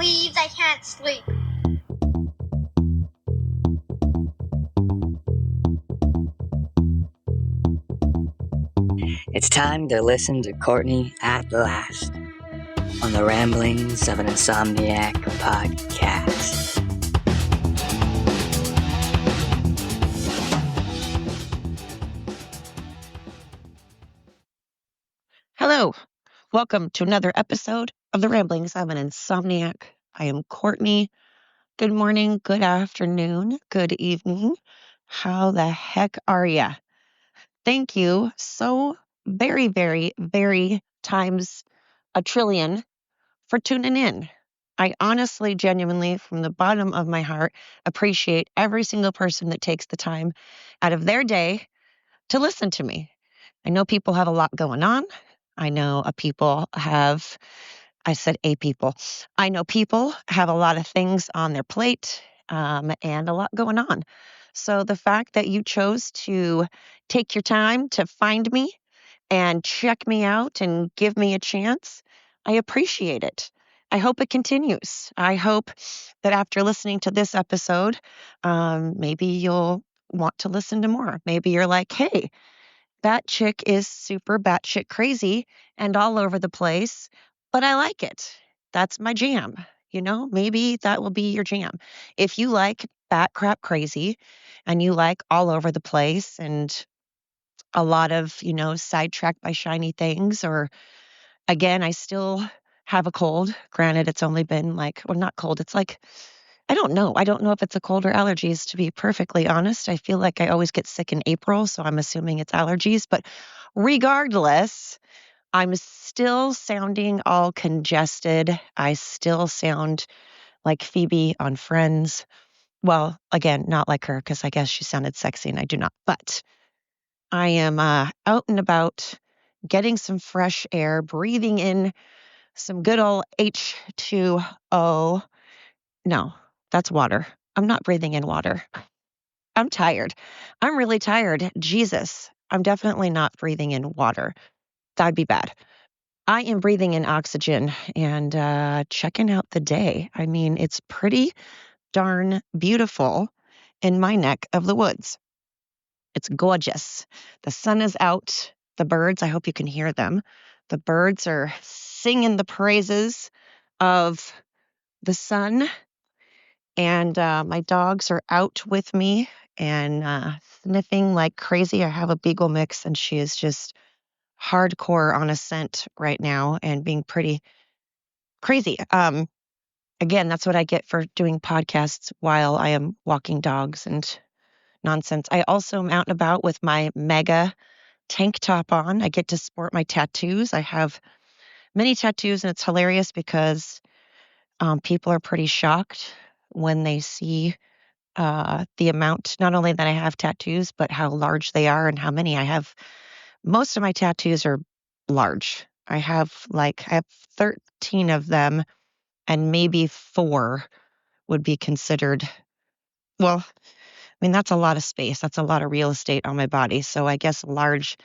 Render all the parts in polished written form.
leaves, I can't sleep. It's time to listen to Courtney at last on the Ramblings of an Insomniac podcast. Hello, welcome to another episode of the Ramblings of an Insomniac. I am Courtney. Good morning, good afternoon, good evening. How the heck are ya? Thank you so very times a trillion for tuning in. I honestly, genuinely, from the bottom of my heart, appreciate every single person that takes the time out of their day to listen to me. I know people have a lot going on. I know people have a lot of things on their plate and a lot going on. So the fact that you chose to take your time to find me and check me out and give me a chance, I appreciate it. I hope it continues. I hope that after listening to this episode, maybe you'll want to listen to more. Maybe you're like, hey, that chick is super batshit crazy and all over the place, but I like it. That's my jam. Maybe that will be your jam. If you like bat crap crazy and you like all over the place and a lot of, sidetracked by shiny things, or again, I still have a cold. Granted, it's only been not cold. It's like, I don't know. I don't know if it's a cold or allergies, to be perfectly honest. I feel like I always get sick in April, so I'm assuming it's allergies. But regardless, I'm still sounding all congested. I still sound like Phoebe on Friends. Well, again, not like her, because I guess she sounded sexy and I do not. But I am out and about, getting some fresh air, breathing in some good old H2O. No, that's water. I'm not breathing in water. I'm tired. I'm really tired. Jesus, I'm definitely not breathing in water. That'd be bad. I am breathing in oxygen and checking out the day. I mean, it's pretty darn beautiful in my neck of the woods. It's gorgeous. The sun is out. The birds, I hope you can hear them. The birds are singing the praises of the sun. And my dogs are out with me and sniffing like crazy. I have a beagle mix, and she is just hardcore on a scent right now and being pretty crazy. Again, that's what I get for doing podcasts while I am walking dogs and nonsense. I also am out and about with my mega tank top on. I get to sport my tattoos. I have many tattoos, and it's hilarious because people are pretty shocked when they see the amount, not only that I have tattoos, but how large they are and how many I have. Most of my tattoos are large. I have 13 of them, and maybe 4 would be considered, well, I mean, that's a lot of space. That's a lot of real estate on my body. So I guess large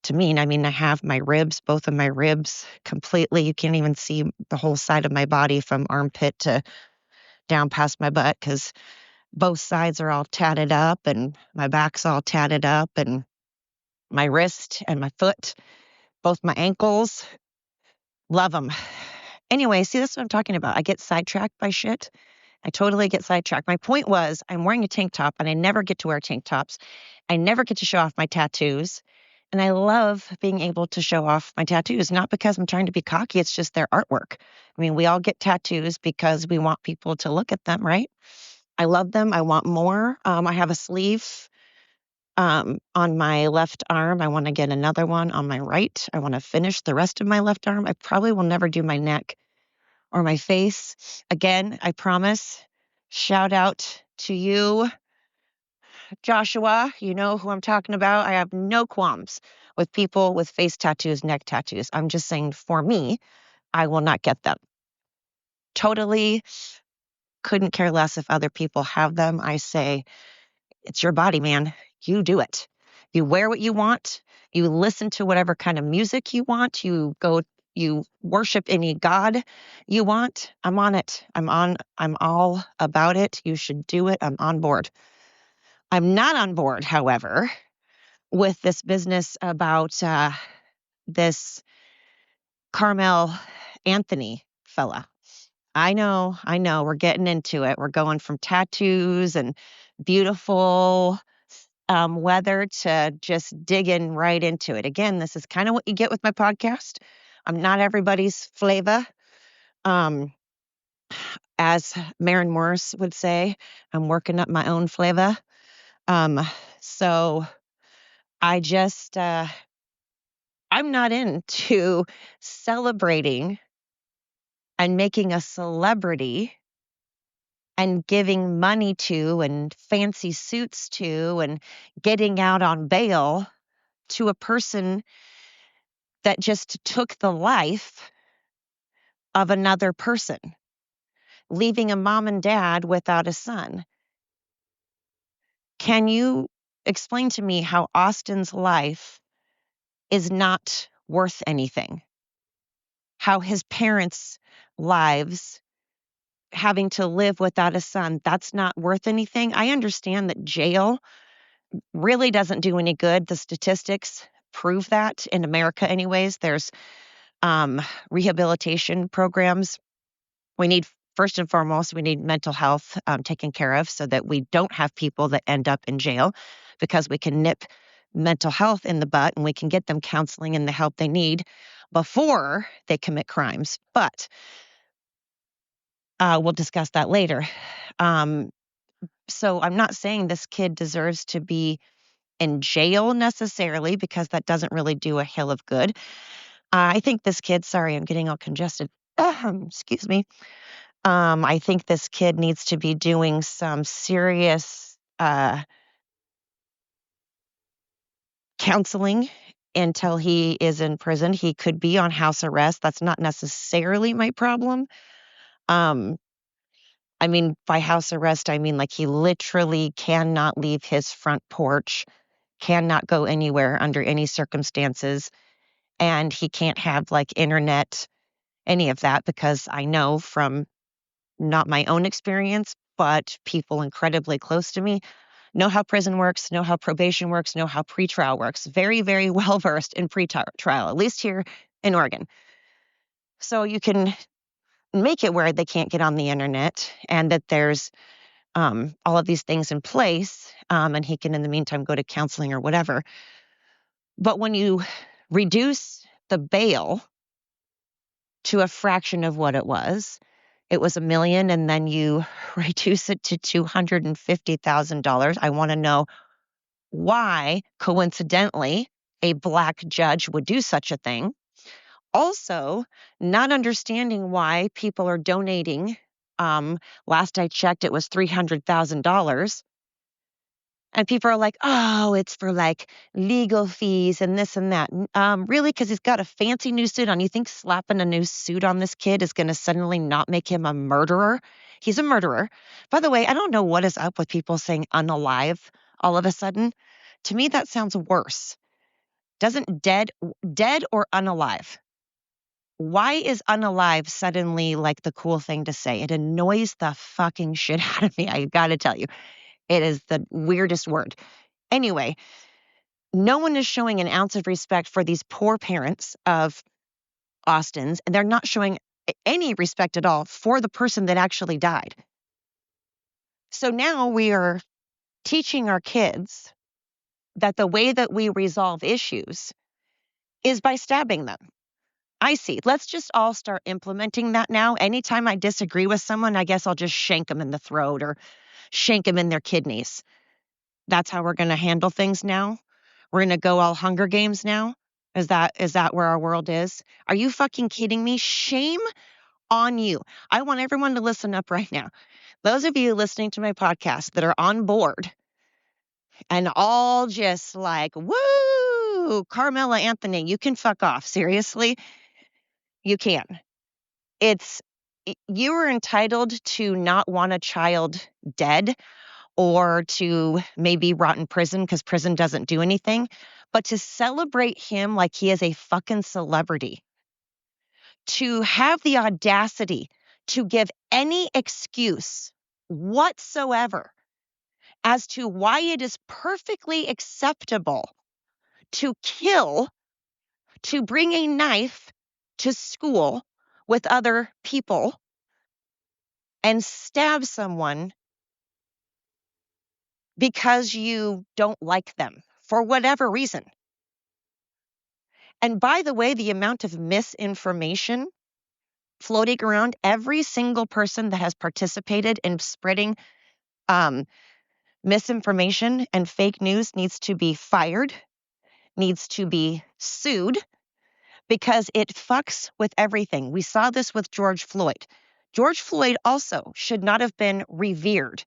to mean, I have my ribs, both of my ribs completely. You can't even see the whole side of my body from armpit to down past my butt, because both sides are all tatted up and my back's all tatted up, and my wrist and my foot, both my ankles. Love them. Anyway, see, that's what I'm talking about. I get sidetracked by shit. I totally get sidetracked. My point was, I'm wearing a tank top, and I never get to wear tank tops. I never get to show off my tattoos. And I love being able to show off my tattoos, not because I'm trying to be cocky. It's just their artwork. I mean, we all get tattoos because we want people to look at them, right? I love them. I want more. I have a sleeve on my left arm. I want to get another one on my right. I want to finish the rest of my left arm. I probably will never do my neck or my face. Again, I promise. Shout out to you, Joshua. You know who I'm talking about. I have no qualms with people with face tattoos, neck tattoos. I'm just saying, for me, I will not get them. Totally couldn't care less if other people have them. I say, it's your body, man. You do it. You wear what you want. You listen to whatever kind of music you want. You worship any god you want. I'm on it. I'm all about it. You should do it. I'm on board. I'm not on board, however, with this business about this Carmel Anthony fella. I know, we're getting into it. We're going from tattoos and beautiful weather to just digging right into it. Again, this is kind of what you get with my podcast. I'm not everybody's flavor. Um, as Maren Morris would say, I'm working up my own flavor. So I just, I'm not into celebrating and making a celebrity and giving money to and fancy suits to and getting out on bail to a person that just took the life of another person, leaving a mom and dad without a son. Can you explain to me how Austin's life is not worth anything? How his parents' lives, having to live without a son, that's not worth anything? I understand that jail really doesn't do any good. The statistics prove that in America anyways. There's rehabilitation programs. We need, first and foremost, we need mental health taken care of so that we don't have people that end up in jail, because we can nip mental health in the butt and we can get them counseling and the help they need before they commit crimes. But we'll discuss that later. So I'm not saying this kid deserves to be in jail necessarily, because that doesn't really do a hill of good. I think this kid, sorry, I'm getting all congested. Excuse me. I think this kid needs to be doing some serious counseling until he is in prison. He could be on house arrest. That's not necessarily my problem. I mean, by house arrest, I mean like he literally cannot leave his front porch, cannot go anywhere under any circumstances, and he can't have like internet, any of that, because I know from not my own experience, but people incredibly close to me know how prison works, know how probation works, know how pretrial works. Very, very well versed in pretrial, at least here in Oregon. So you can make it where they can't get on the internet and that there's all of these things in place, and he can, in the meantime, go to counseling or whatever. But when you reduce the bail to a fraction of what it was $1 million, and then you reduce it to $250,000. I want to know why, coincidentally, a Black judge would do such a thing. Also, not understanding why people are donating. Last I checked, it was $300,000. And people are like, oh, it's for like legal fees and this and that. Really? Because he's got a fancy new suit on. You think slapping a new suit on this kid is going to suddenly not make him a murderer? He's a murderer. By the way, I don't know what is up with people saying unalive all of a sudden. To me, that sounds worse. Doesn't dead or unalive? Why is unalive suddenly like the cool thing to say? It annoys the fucking shit out of me. I got to tell you, it is the weirdest word. Anyway, no one is showing an ounce of respect for these poor parents of Austin's, and they're not showing any respect at all for the person that actually died. So now we are teaching our kids that the way that we resolve issues is by stabbing them. I see. Let's just all start implementing that now. Anytime I disagree with someone, I guess I'll just shank them in the throat or shank them in their kidneys. That's how we're going to handle things now. We're going to go all Hunger Games now. Is that where our world is? Are you fucking kidding me? Shame on you. I want everyone to listen up right now. Those of you listening to my podcast that are on board and all just like, woo, Carmela Anthony, you can fuck off. Seriously, you can. You are entitled to not want a child dead or to maybe rot in prison, because prison doesn't do anything, but to celebrate him like he is a fucking celebrity. to have the audacity to give any excuse whatsoever as to why it is perfectly acceptable to kill, to bring a knife to school with other people and stab someone because you don't like them for whatever reason. And by the way, the amount of misinformation floating around, every single person that has participated in spreading um, misinformation and fake news needs to be fired, needs to be sued, because it fucks with everything. We saw this with George Floyd. George Floyd also should not have been revered.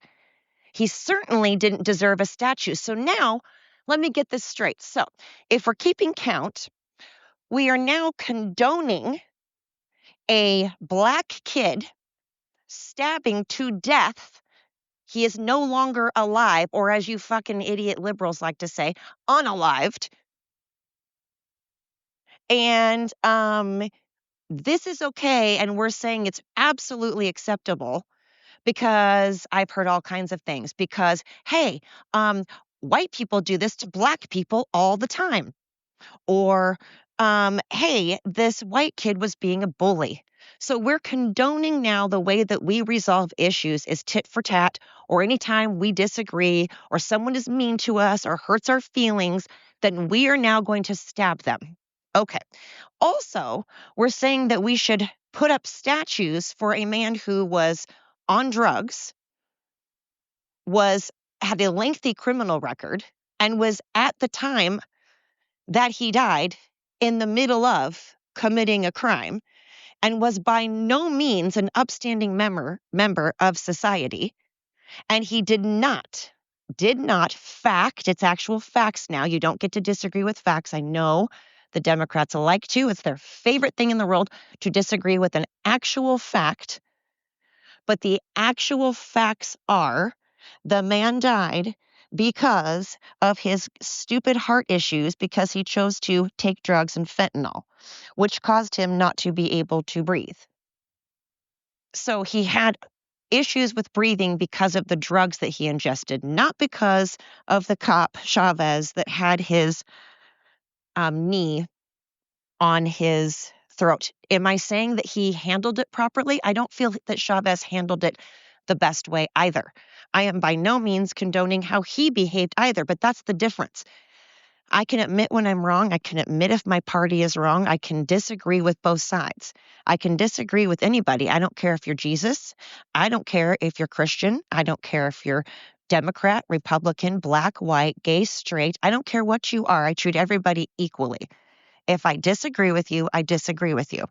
He certainly didn't deserve a statue. So now, let me get this straight. So, if we're keeping count, we are now condoning a black kid stabbing to death. He is no longer alive, or as you fucking idiot liberals like to say, unalived. And this is okay, and we're saying it's absolutely acceptable because I've heard all kinds of things. Because, hey, white people do this to black people all the time. Or, hey, this white kid was being a bully. So we're condoning now the way that we resolve issues is tit for tat, or anytime we disagree or someone is mean to us or hurts our feelings, then we are now going to stab them. Okay. Also, we're saying that we should put up statues for a man who was on drugs, had a lengthy criminal record, and was at the time that he died in the middle of committing a crime and was by no means an upstanding member of society. And he did not fact, it's actual facts now. You don't get to disagree with facts. I know the Democrats like to. It's their favorite thing in the world to disagree with an actual fact. But the actual facts are the man died because of his stupid heart issues because he chose to take drugs and fentanyl, which caused him not to be able to breathe. So he had issues with breathing because of the drugs that he ingested, not because of the cop, Chavez, that had his knee on his throat. Am I saying that he handled it properly? I don't feel that Chavez handled it the best way either. I am by no means condoning how he behaved either, but that's the difference. I can admit when I'm wrong. I can admit if my party is wrong. I can disagree with both sides. I can disagree with anybody. I don't care if you're Jesus. I don't care if you're Christian. I don't care if you're Democrat, Republican, black, white, gay, straight. I don't care what you are. I treat everybody equally. If I disagree with you, I disagree with you.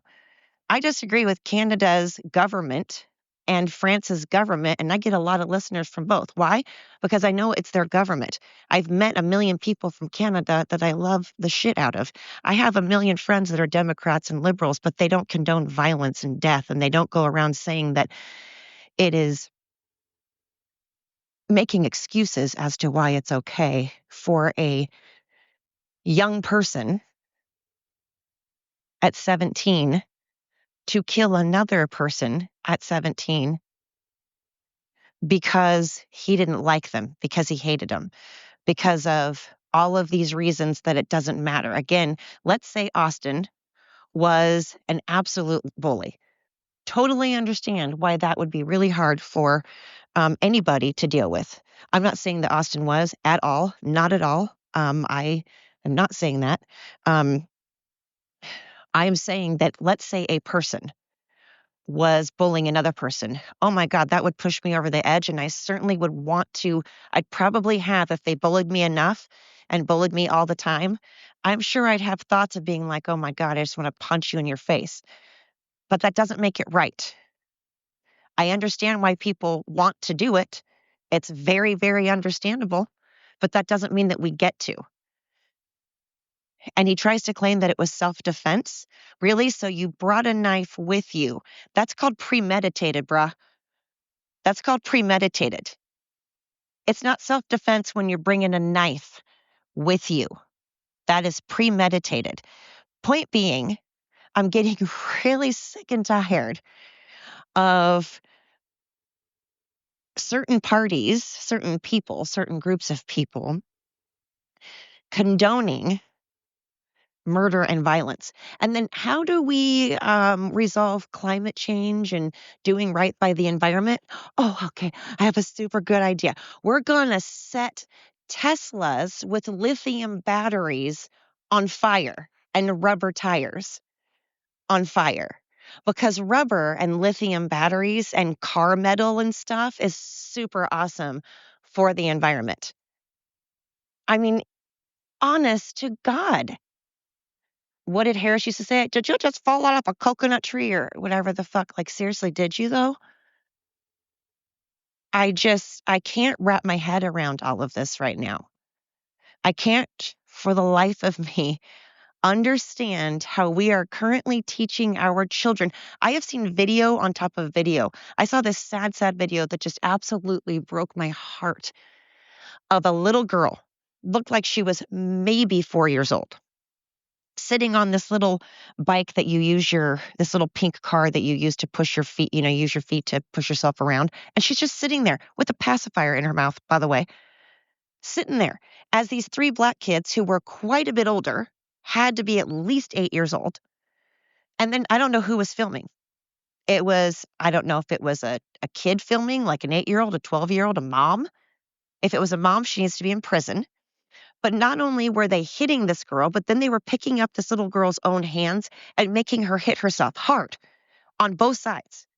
I disagree with Canada's government and France's government, and I get a lot of listeners from both. Why? Because I know it's their government. I've met a million people from Canada that I love the shit out of. I have a million friends that are Democrats and liberals, but they don't condone violence and death, and they don't go around saying that it is making excuses as to why it's okay for a young person at 17 to kill another person at 17 because he didn't like them, because he hated them, because of all of these reasons that it doesn't matter. Again, let's say Austin was an absolute bully. Totally understand why that would be really hard for anybody to deal with. I'm not saying that Austin was at all, not at all. I am not saying that. I am saying that let's say a person was bullying another person. Oh my God, that would push me over the edge. And I certainly would want to, I'd probably have, if they bullied me enough and bullied me all the time, I'm sure I'd have thoughts of being like, oh my God, I just want to punch you in your face. But that doesn't make it right. I understand why people want to do it. It's very, very understandable. But that doesn't mean that we get to. And he tries to claim that it was self-defense. Really? So you brought a knife with you. That's called premeditated, bruh. That's called premeditated. It's not self-defense when you're bringing a knife with you. That is premeditated. Point being, I'm getting really sick and tired of certain parties, certain people, certain groups of people condoning murder and violence. And then how do we resolve climate change and doing right by the environment? Oh, okay. I have a super good idea. We're going to set Teslas with lithium batteries on fire and rubber tires on fire. Because rubber and lithium batteries and car metal and stuff is super awesome for the environment. I mean, honest to God. What did Harris used to say? "Did you just fall out of a coconut tree?" Or whatever the fuck. Like, seriously, did you though? I can't wrap my head around all of this right now. I can't, for the life of me, understand how we are currently teaching our children. I have seen video on top of video. I saw this sad, sad video that just absolutely broke my heart of a little girl. Looked like she was maybe 4 years old, sitting on this little bike that you use this little pink car that you use to push your feet, use your feet to push yourself around. And she's just sitting there with a pacifier in her mouth, by the way, sitting there as these three black kids who were quite a bit older, had to be at least 8 years old. And then I don't know who was filming. I don't know if it was a kid filming, like an 8-year-old, a 12-year-old, a mom. If it was a mom, she needs to be in prison. But not only were they hitting this girl, but then they were picking up this little girl's own hands and making her hit herself hard on both sides.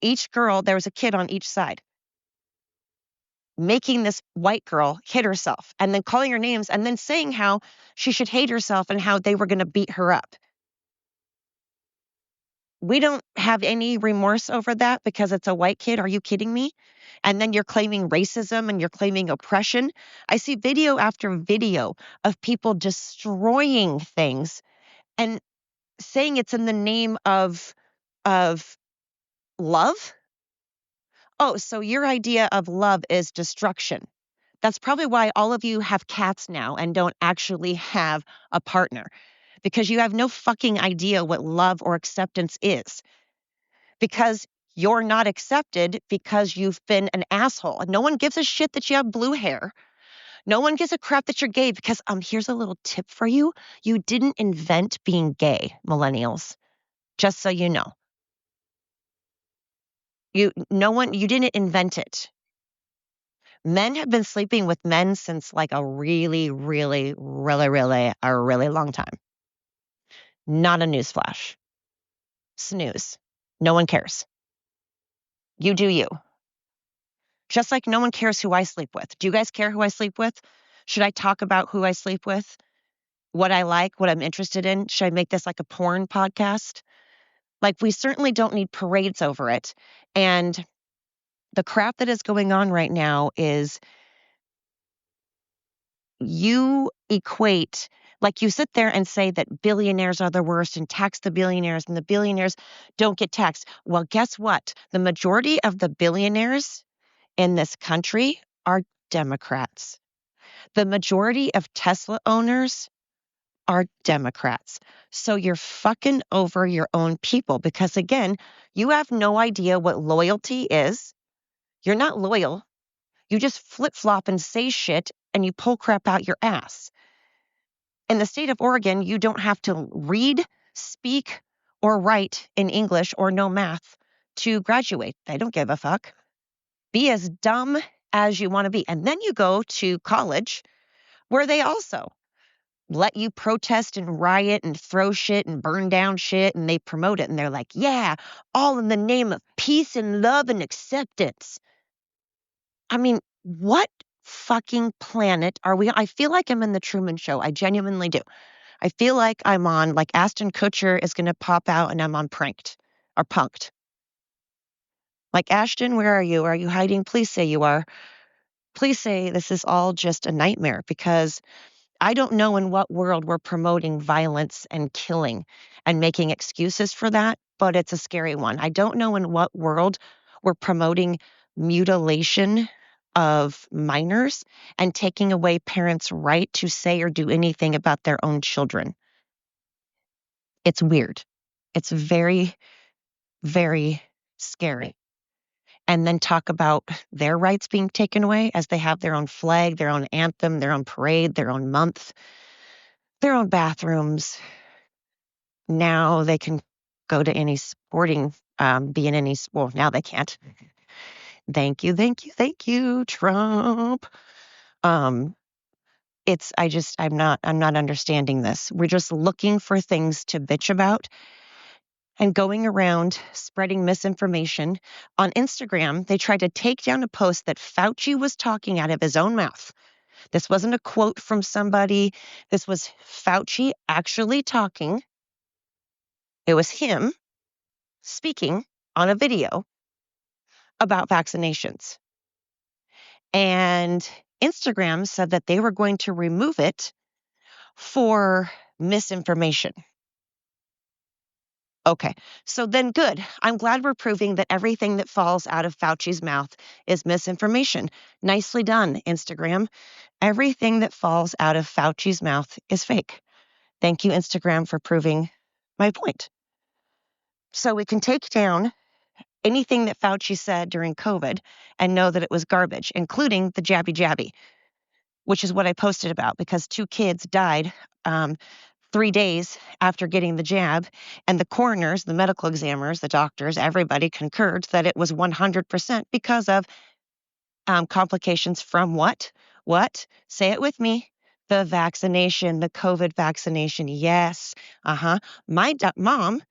Each girl, there was a kid on each side, making this white girl hit herself and then calling her names and then saying how she should hate herself and how they were going to beat her up. We don't have any remorse over that because it's a white kid. Are you kidding me? And then you're claiming racism and you're claiming oppression. I see video after video of people destroying things and saying it's in the name of love. Oh, so your idea of love is destruction. That's probably why all of you have cats now and don't actually have a partner, because you have no fucking idea what love or acceptance is, because you're not accepted because you've been an asshole. No one gives a shit that you have blue hair. No one gives a crap that you're gay because here's a little tip for you. You didn't invent being gay, millennials. Just so you know. You didn't invent it. Men have been sleeping with men since like a really, really, really, really, a really long time. Not a newsflash. Snooze. No one cares. You do you. Just like no one cares who I sleep with. Do you guys care who I sleep with? Should I talk about who I sleep with? What I like, what I'm interested in? Should I make this like a porn podcast? Like, we certainly don't need parades over it. And the crap that is going on right now is you equate, like you sit there and say that billionaires are the worst and tax the billionaires and the billionaires don't get taxed. Well, guess what? The majority of the billionaires in this country are Democrats. The majority of Tesla owners are Democrats. So you're fucking over your own people because, again, you have no idea what loyalty is. You're not loyal. You just flip-flop and say shit and you pull crap out your ass. In the state of Oregon, you don't have to read, speak, or write in English or know math to graduate. They don't give a fuck. Be as dumb as you want to be. And then you go to college where they also let you protest and riot and throw shit and burn down shit, and they promote it. And they're like, yeah, all in the name of peace and love and acceptance. I mean, what fucking planet are we on? I feel like I'm in the Truman Show. I genuinely do. I feel like I'm on, like, Ashton Kutcher is going to pop out and I'm on Pranked or Punked. Like, Ashton, where are you? Are you hiding? Please say you are. Please say this is all just a nightmare, because I don't know in what world we're promoting violence and killing and making excuses for that, but it's a scary one. I don't know in what world we're promoting mutilation of minors and taking away parents' right to say or do anything about their own children. It's weird. It's very, very scary. And then talk about their rights being taken away as they have their own flag, their own anthem, their own parade, their own month, their own bathrooms. Now they can go to any sporting, be in any sport. Now they can't. Thank you, thank you, thank you, Trump. I'm not understanding this. We're just looking for things to bitch about and going around spreading misinformation. On Instagram, they tried to take down a post that Fauci was talking out of his own mouth. This wasn't a quote from somebody. This was Fauci actually talking. It was him speaking on a video about vaccinations. And Instagram said that they were going to remove it for misinformation. Okay, so then good. I'm glad we're proving that everything that falls out of Fauci's mouth is misinformation. Nicely done, Instagram. Everything that falls out of Fauci's mouth is fake. Thank you, Instagram, for proving my point. So we can take down anything that Fauci said during COVID and know that it was garbage, including the jabby, which is what I posted about because 2 kids died 3 days after getting the jab, and the coroners, the medical examiners, the doctors, everybody concurred that it was 100% because of complications from what? What? Say it with me. The vaccination, the COVID vaccination. Yes. My mom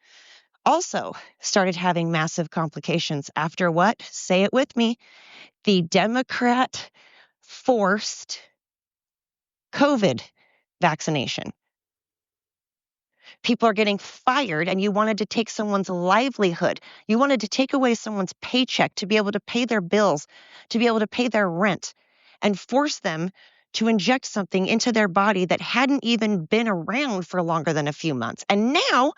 also started having massive complications after what? Say it with me. The Democrat forced COVID vaccination. People are getting fired, and you wanted to take someone's livelihood. You wanted to take away someone's paycheck to be able to pay their bills, to be able to pay their rent, and force them to inject something into their body that hadn't even been around for longer than a few months, and now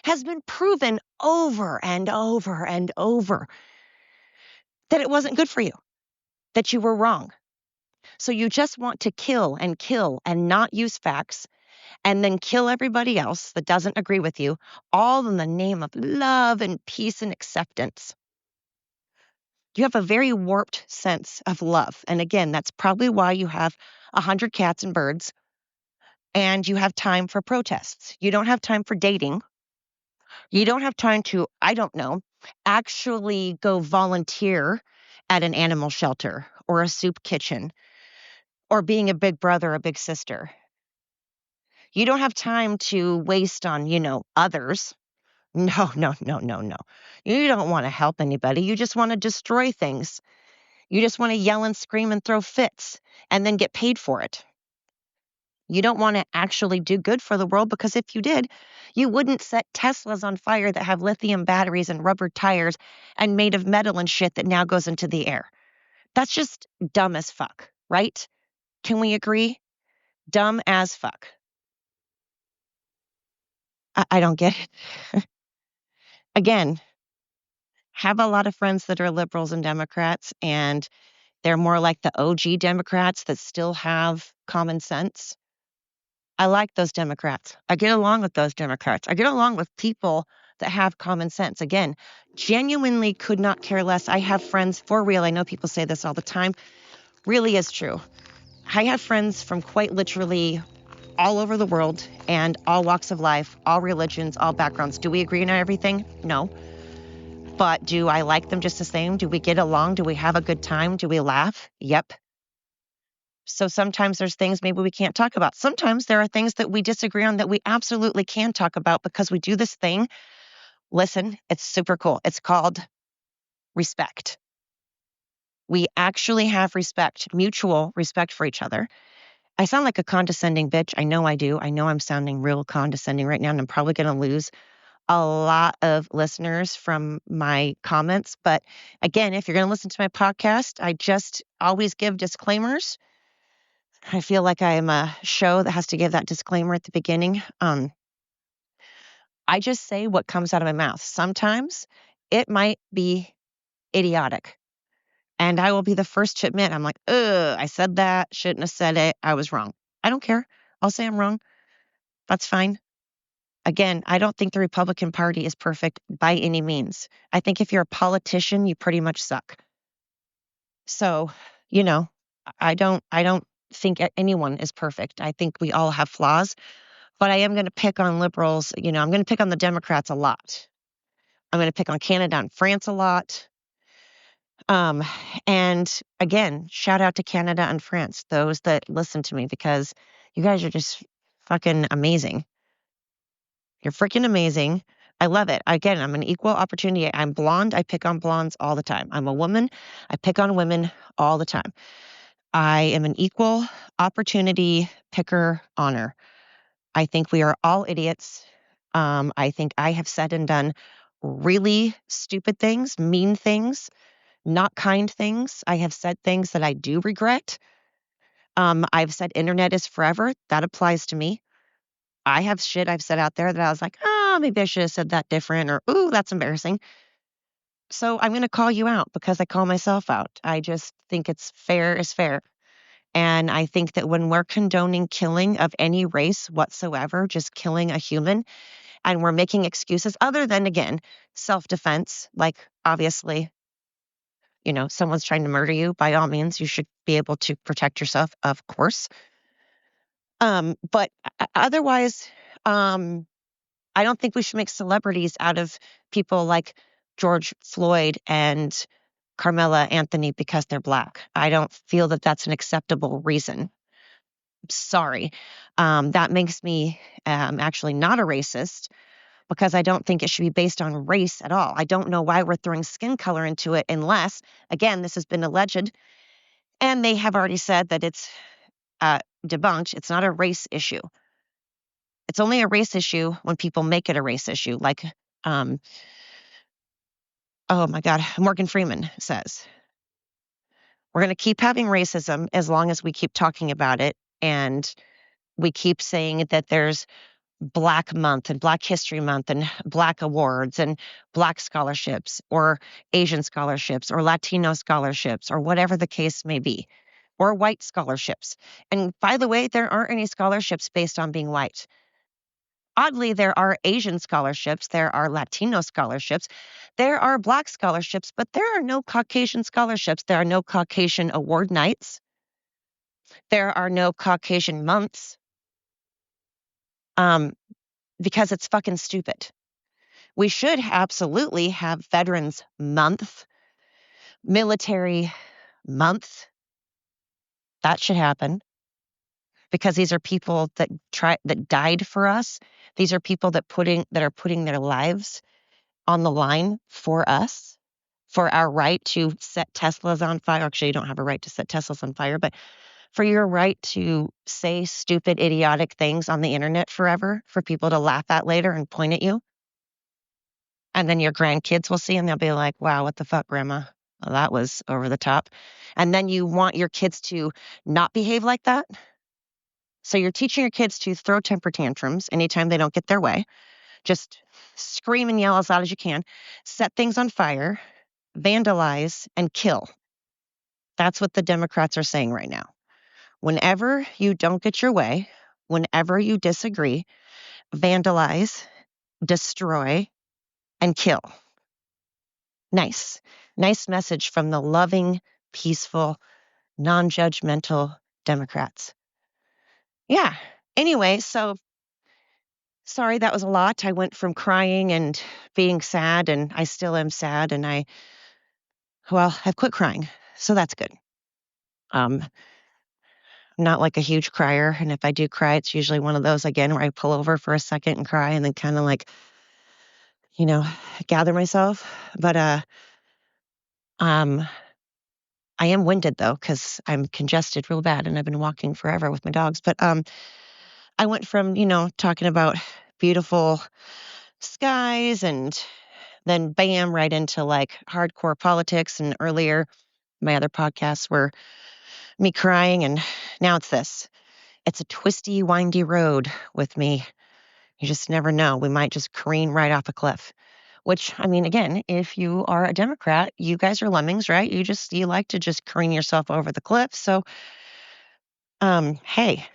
has been proven over and over and over that it wasn't good for you, that you were wrong. So you just want to kill and not use facts and then kill everybody else that doesn't agree with you, all in the name of love and peace and acceptance. You have a very warped sense of love. And again, that's probably why you have 100 cats and birds and you have time for protests. You don't have time for dating. You don't have time to, I don't know, actually go volunteer at an animal shelter or a soup kitchen or being a big brother, a big sister. You don't have time to waste on, others. No, no, no, no, no. You don't want to help anybody. You just want to destroy things. You just want to yell and scream and throw fits and then get paid for it. You don't want to actually do good for the world because if you did, you wouldn't set Teslas on fire that have lithium batteries and rubber tires and made of metal and shit that now goes into the air. That's just dumb as fuck, right? Can we agree? Dumb as fuck. I don't get it. Again, have a lot of friends that are liberals and Democrats, and they're more like the OG Democrats that still have common sense. I like those Democrats. I get along with those Democrats. I get along with people that have common sense. Again, genuinely could not care less. I have friends for real. I know people say this all the time. Really is true. I have friends from quite literally all over the world and all walks of life, all religions, all backgrounds. Do we agree on everything? No. But do I like them just the same? Do we get along? Do we have a good time? Do we laugh? Yep. So sometimes there's things maybe we can't talk about. Sometimes there are things that we disagree on that we absolutely can talk about because we do this thing. Listen, it's super cool. It's called respect. We actually have respect, mutual respect for each other. I sound like a condescending bitch. I know I do. I know I'm sounding real condescending right now, and I'm probably going to lose a lot of listeners from my comments. But again, if you're going to listen to my podcast, I just always give disclaimers. I feel like I am a show that has to give that disclaimer at the beginning. I just say what comes out of my mouth. Sometimes it might be idiotic. And I will be the first to admit, I'm like, I said that, shouldn't have said it. I was wrong. I don't care. I'll say I'm wrong. That's fine. Again, I don't think the Republican Party is perfect by any means. I think if you're a politician, you pretty much suck. So, you know, I don't think anyone is perfect. I think we all have flaws, but I am going to pick on liberals. I'm going to pick on the Democrats a lot. I'm going to pick on Canada and France a lot. Um, and again, shout out to Canada and France, those that listen to me, because you guys are just fucking amazing. You're freaking amazing. I love it. Again, I'm an equal opportunity. I'm blonde. I pick on blondes all the time. I'm a woman. I pick on women all the time. I am an equal opportunity picker honor. I think we are all idiots. I think I have said and done really stupid things, mean things, not kind things. I have said things that I do regret. I've said internet is forever. That applies to me. I have shit I've said out there that I was like, oh, maybe I should have said that different, or, ooh, that's embarrassing. So I'm going to call you out because I call myself out. I just think it's fair is fair. And I think that when we're condoning killing of any race whatsoever, just killing a human, and we're making excuses other than, again, self-defense, like obviously, someone's trying to murder you, by all means, you should be able to protect yourself, of course. But otherwise, I don't think we should make celebrities out of people like George Floyd and Carmela Anthony because they're Black. I don't feel that that's an acceptable reason. Sorry. That makes me actually not a racist because I don't think it should be based on race at all. I don't know why we're throwing skin color into it unless, again, this has been alleged, and they have already said that it's debunked. It's not a race issue. It's only a race issue when people make it a race issue, like, oh my God, Morgan Freeman says. We're going to keep having racism as long as we keep talking about it and we keep saying that there's Black Month and Black History Month and Black awards and Black scholarships or Asian scholarships or Latino scholarships or whatever the case may be, or white scholarships. And by the way, there aren't any scholarships based on being white. Oddly, there are Asian scholarships, there are Latino scholarships, there are Black scholarships, but there are no Caucasian scholarships. There are no Caucasian award nights. There are no Caucasian months, because it's fucking stupid. We should absolutely have Veterans Month, Military Month. That should happen because these are people that died for us. These are people that are putting their lives on the line for us, for our right to set Teslas on fire. Actually, you don't have a right to set Teslas on fire, but for your right to say stupid, idiotic things on the internet forever, for people to laugh at later and point at you. And then your grandkids will see and they'll be like, wow, what the fuck, grandma? Well, that was over the top. And then you want your kids to not behave like that. So you're teaching your kids to throw temper tantrums anytime they don't get their way. Just scream and yell as loud as you can, set things on fire, vandalize, and kill. That's what the Democrats are saying right now. Whenever you don't get your way, whenever you disagree, vandalize, destroy, and kill. Nice. Nice message from the loving, peaceful, non-judgmental Democrats. Yeah. Anyway, so sorry, that was a lot. I went from crying and being sad, and I still am sad, and I've quit crying. So that's good. I'm not like a huge crier, and if I do cry, it's usually one of those, again, where I pull over for a second and cry and then kind of like, gather myself. But I am winded though, because I'm congested real bad and I've been walking forever with my dogs. But I went from, talking about beautiful skies and then bam, right into like hardcore politics. And earlier, my other podcasts were me crying. And now it's this. It's a twisty, windy road with me. You just never know. We might just careen right off a cliff. Which, I mean, again, if you are a Democrat, you guys are lemmings, right? You like to just careen yourself over the cliff. So, hey,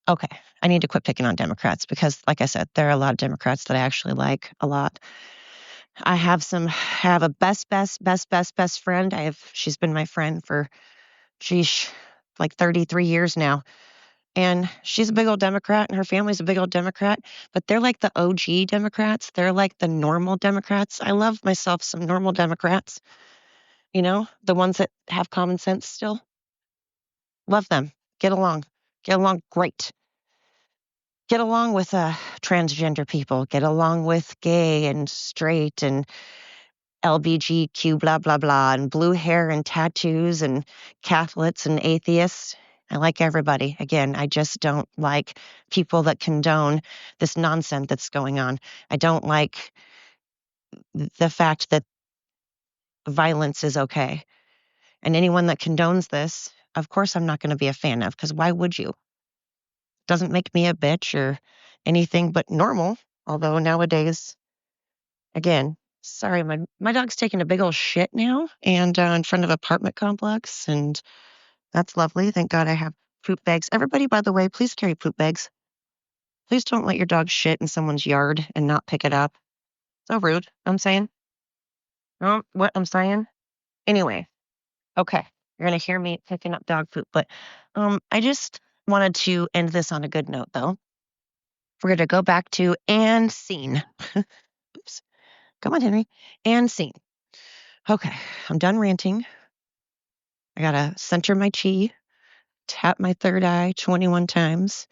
okay. I need to quit picking on Democrats because, like I said, there are a lot of Democrats that I actually like a lot. I have a best friend. She's been my friend for, sheesh, like 33 years now. And she's a big old Democrat and her family's a big old Democrat, but they're like the OG Democrats. They're like the normal Democrats. I love myself some normal Democrats, the ones that have common sense still. Love them. Get along. Get along great. Get along with transgender people. Get along with gay and straight and LBGQ, blah, blah, blah, and blue hair and tattoos and Catholics and atheists. I like everybody. Again, I just don't like people that condone this nonsense that's going on. I don't like the fact that violence is okay. And anyone that condones this, of course, I'm not going to be a fan of, because why would you? Doesn't make me a bitch or anything but normal. Although nowadays, again, sorry, my dog's taking a big old shit now and in front of an apartment complex, and that's lovely. Thank God I have poop bags. Everybody, by the way, please carry poop bags. Please don't let your dog shit in someone's yard and not pick it up. So rude. I'm saying. Oh, what I'm saying. Anyway, okay, you're gonna hear me picking up dog poop, but I just wanted to end this on a good note, though. We're gonna go back to and scene. Oops. Come on, Henry. And scene. Okay, I'm done ranting. I gotta center my chi, tap my third eye 21 times,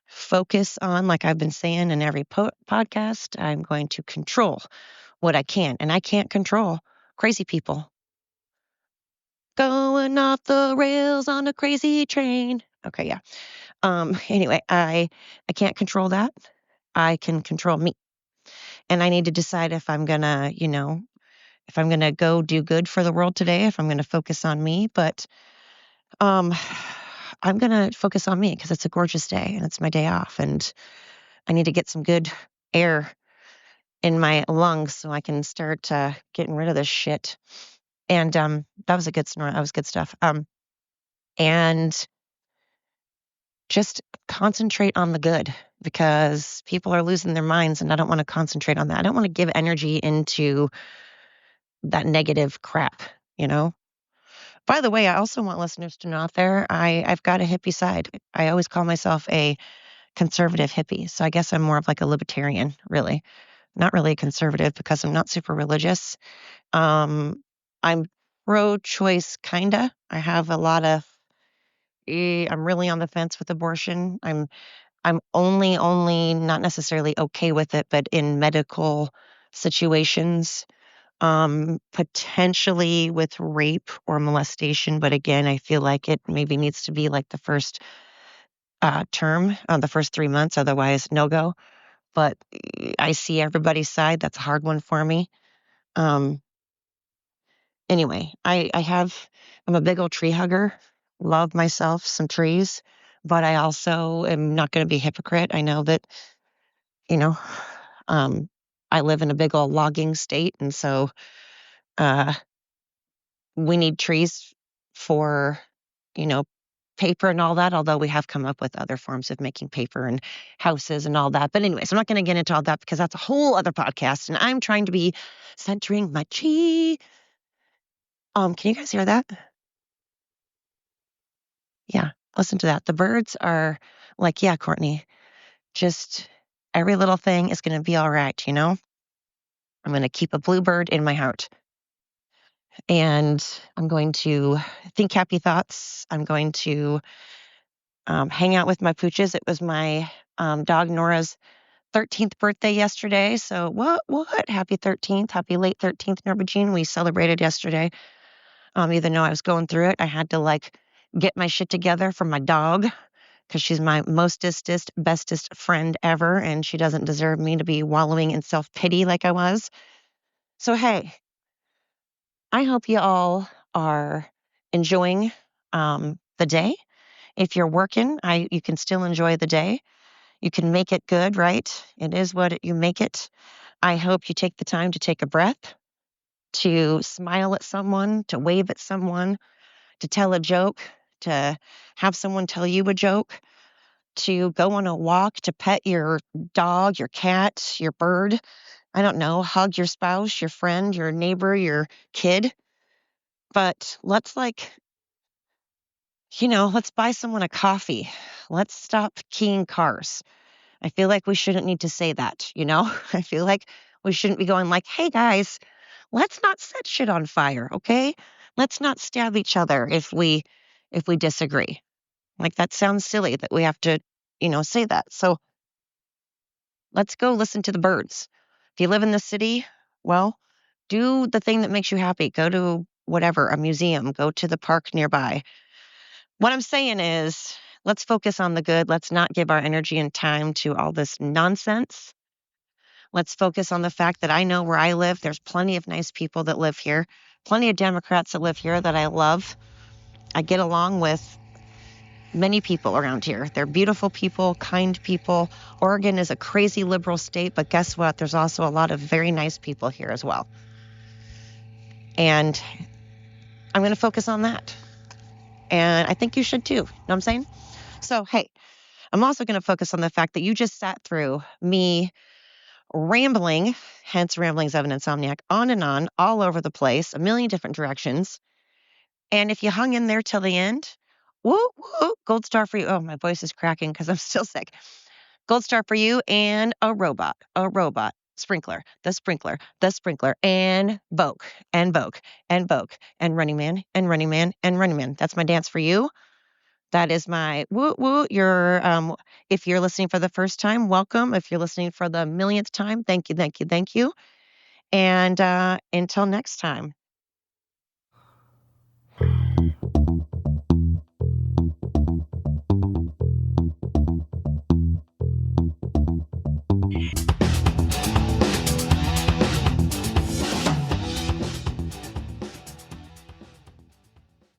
focus on, like I've been saying in every podcast, I'm going to control what I can. And I can't control crazy people. Going off the rails on a crazy train. Okay, yeah. Anyway, I can't control that. I can control me. And I need to decide if I'm gonna, if I'm gonna go do good for the world today, if I'm gonna focus on me. But Um, I'm gonna focus on me because it's a gorgeous day and it's my day off, and I need to get some good air in my lungs so I can start getting rid of this shit. And that was a good snort. That was good stuff. And just concentrate on the good because people are losing their minds, and I don't want to concentrate on that. I don't want to give energy into that negative crap, you know. By the way, I also want listeners to know out there, I've got a hippie side. I always call myself a conservative hippie. So I guess I'm more of like a libertarian, really. Not really a conservative because I'm not super religious. I'm pro-choice, kinda. I have a lot of. I'm really on the fence with abortion. I'm only not necessarily okay with it, but in medical situations, potentially with rape or molestation. But again, I feel like it maybe needs to be like the first term, the first 3 months, otherwise no go. But I see everybody's side. That's a hard one for me. Um, anyway, I'm a big old tree hugger. Love myself some trees, but I also am not going to be a hypocrite. I know that, you know, um, I live in a big old logging state, and so uh, we need trees for, you know, paper and all that, although we have come up with other forms of making paper and houses and all that. But anyways, I'm not going to get into all that because that's a whole other podcast, and I'm trying to be centering my chi. Can you guys hear that? Yeah, listen to that. The birds are like, yeah, Courtney, just every little thing is going to be all right, you know? I'm going to keep a bluebird in my heart. And I'm going to think happy thoughts. I'm going to hang out with my pooches. It was my dog Nora's 13th birthday yesterday. So what? Happy 13th. Happy late 13th, Norma Jean. We celebrated yesterday. Even though I was going through it, I had to like get my shit together for my dog because she's my mostestest, bestest friend ever, and she doesn't deserve me to be wallowing in self-pity like I was. So hey, I hope you all are enjoying the day. If you're working, you can still enjoy the day. You can make it good, right? It is what you make it. I hope you take the time to take a breath, to smile at someone, to wave at someone, to tell a joke, to have someone tell you a joke, to go on a walk, to pet your dog, your cat, your bird. I don't know, hug your spouse, your friend, your neighbor, your kid. But let's buy someone a coffee. Let's stop keying cars. I feel like we shouldn't need to say that, you know? I feel like we shouldn't be going like, "Hey guys, let's not set shit on fire, okay? Let's not stab each other if we disagree." Like that sounds silly that we have to, say that. So let's go listen to the birds. If you live in the city, well, do the thing that makes you happy. Go to whatever, a museum, go to the park nearby. What I'm saying is, let's focus on the good. Let's not give our energy and time to all this nonsense. Let's focus on the fact that I know where I live, there's plenty of nice people that live here, plenty of Democrats that live here that I love. I get along with many people around here. They're beautiful people, kind people. Oregon is a crazy liberal state, but guess what? There's also a lot of very nice people here as well. And I'm going to focus on that. And I think you should too. Know what I'm saying? So, hey, I'm also going to focus on the fact that you just sat through me rambling, hence ramblings of an insomniac, on and on, all over the place, a million different directions. And if you hung in there till the end, woo, woo, gold star for you. Oh, my voice is cracking because I'm still sick. Gold star for you and a robot, sprinkler, the sprinkler, and Vogue, and Vogue, and Vogue, and Running Man, and Running Man, and Running Man. That's my dance for you. That is my woo woo. If you're listening for the first time, welcome. If you're listening for the millionth time, thank you, thank you, thank you. And until next time.